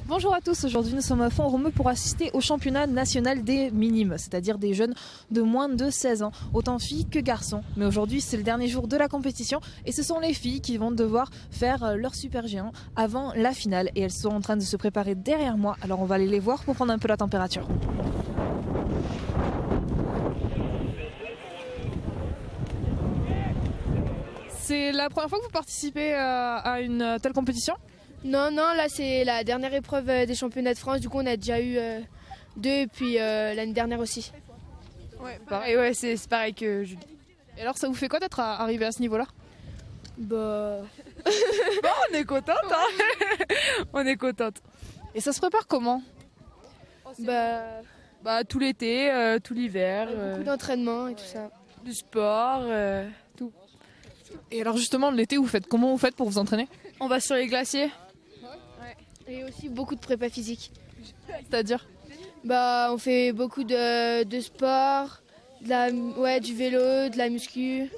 Bonjour à tous, aujourd'hui nous sommes à Font-Romeu pour assister au championnat national des minimes, c'est-à-dire des jeunes de moins de 16 ans, autant filles que garçons. Mais aujourd'hui c'est le dernier jour de la compétition et ce sont les filles qui vont devoir faire leur super géant avant la finale et elles sont en train de se préparer derrière moi, alors on va aller les voir pour prendre un peu la température. C'est la première fois que vous participez à une telle compétition ? Non, là c'est la dernière épreuve des championnats de France, du coup on a déjà eu deux et puis l'année dernière aussi. Ouais, pareil, ouais, c'est pareil que Julie. Et alors ça vous fait quoi d'être arrivé à ce niveau-là ? Bah... Bon, on est contente, hein. On est contente. Et ça se prépare comment ? Bah tout l'été, tout l'hiver. beaucoup d'entraînement et tout ça. Du sport, tout. Et alors justement l'été comment vous faites pour vous entraîner ? On va sur les glaciers. Et aussi beaucoup de prépa physique. C'est-à-dire ? Bah on fait beaucoup de sport, du vélo, de la muscu.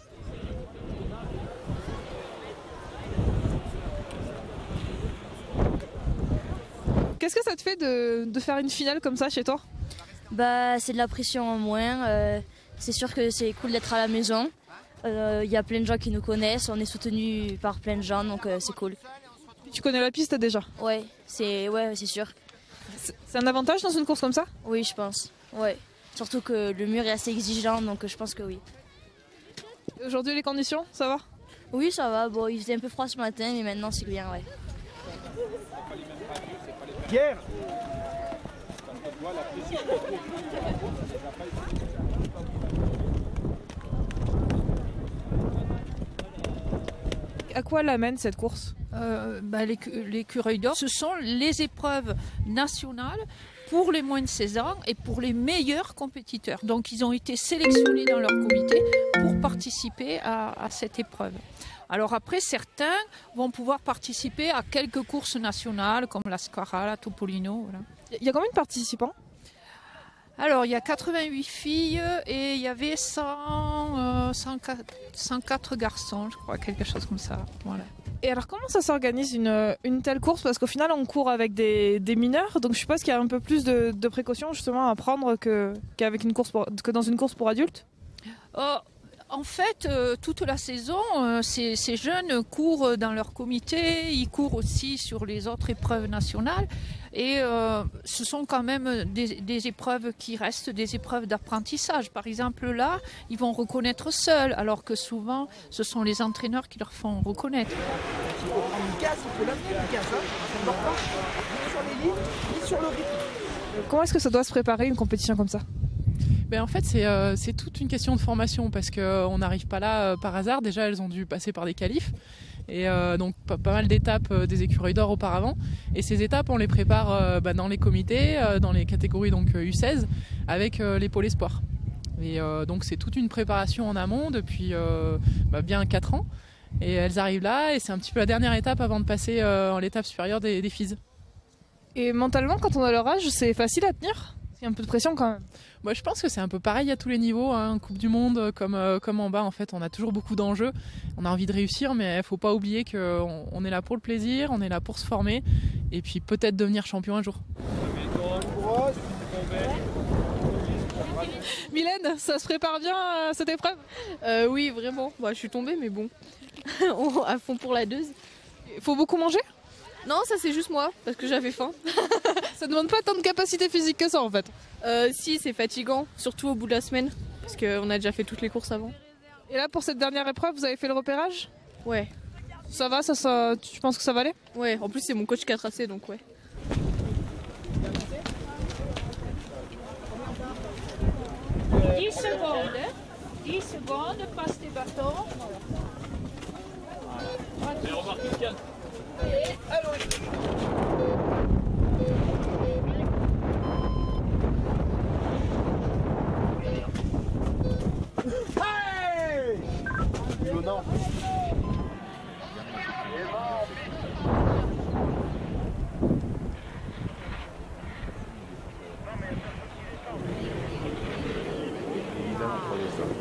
Qu'est-ce que ça te fait de faire une finale comme ça chez toi ? Bah c'est de la pression en moins, c'est sûr que c'est cool d'être à la maison. Il y a plein de gens qui nous connaissent, on est soutenus par plein de gens donc c'est cool. Tu connais la piste déjà ? Ouais, c'est sûr. C'est un avantage dans une course comme ça ? Oui, je pense. Ouais. Surtout que le mur est assez exigeant donc je pense que oui. Aujourd'hui les conditions, ça va ? Oui, ça va. Bon, il faisait un peu froid ce matin mais maintenant c'est bien, ouais. Pierre. À quoi l'amène cette course ? L'écureuil d'or, ce sont les épreuves nationales pour les moins de 16 ans et pour les meilleurs compétiteurs. Donc ils ont été sélectionnés dans leur comité pour participer à cette épreuve. Alors après, certains vont pouvoir participer à quelques courses nationales comme la Scara, la Topolino. Voilà. Il y a combien de participants ? Alors il y a 88 filles et il y avait 104 garçons, je crois, quelque chose comme ça. Voilà. Et alors comment ça s'organise une telle course ? Parce qu'au final on court avec des mineurs, donc je suppose qu'il y a un peu plus de précautions justement à prendre que dans une course pour adultes. En fait, toute la saison, ces jeunes courent dans leur comité, ils courent aussi sur les autres épreuves nationales et ce sont quand même des épreuves qui restent des épreuves d'apprentissage. Par exemple là, ils vont reconnaître seuls alors que souvent ce sont les entraîneurs qui leur font reconnaître. Comment est-ce que ça doit se préparer une compétition comme ça ? En fait, c'est toute une question de formation parce qu'on n'arrive pas là par hasard. Déjà, elles ont dû passer par des qualifs et donc pas mal d'étapes des écureuils d'or auparavant. Et ces étapes, on les prépare dans les comités, dans les catégories donc U16 avec les pôles espoirs. Et donc c'est toute une préparation en amont depuis bien 4 ans. Et elles arrivent là et c'est un petit peu la dernière étape avant de passer en l'étape supérieure des FIS. Et mentalement, quand on a leur âge, c'est facile à tenir ? Il y a un peu de pression quand même. Moi, je pense que c'est un peu pareil à tous les niveaux. Coupe du Monde, comme en bas, en fait, on a toujours beaucoup d'enjeux. On a envie de réussir, mais il ne faut pas oublier qu'on est là pour le plaisir, on est là pour se former et puis peut-être devenir champion un jour. Mylène, ça se prépare bien cette épreuve ? Oui, vraiment. Je suis tombée, mais bon. À fond pour la deuxième. Il faut beaucoup manger ? Non, ça c'est juste moi, parce que j'avais faim. Ça demande pas tant de capacité physique que ça en fait. Si, c'est fatigant, surtout au bout de la semaine, parce qu'on a déjà fait toutes les courses avant. Et là, pour cette dernière épreuve, vous avez fait le repérage ? Ouais. Ça va, tu penses que ça va aller ? Ouais, en plus c'est mon coach qui a tracé, donc ouais. « 10 secondes, passe tes bâtons. » Hey! évidemment pour les hommes.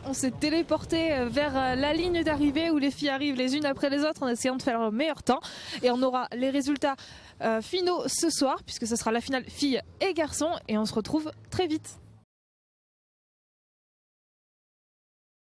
on s'est téléporté vers la ligne d'arrivée où les filles arrivent les unes après les autres en essayant de faire leur meilleur temps. Et on aura les résultats finaux ce soir puisque ce sera la finale filles et garçons et on se retrouve très vite.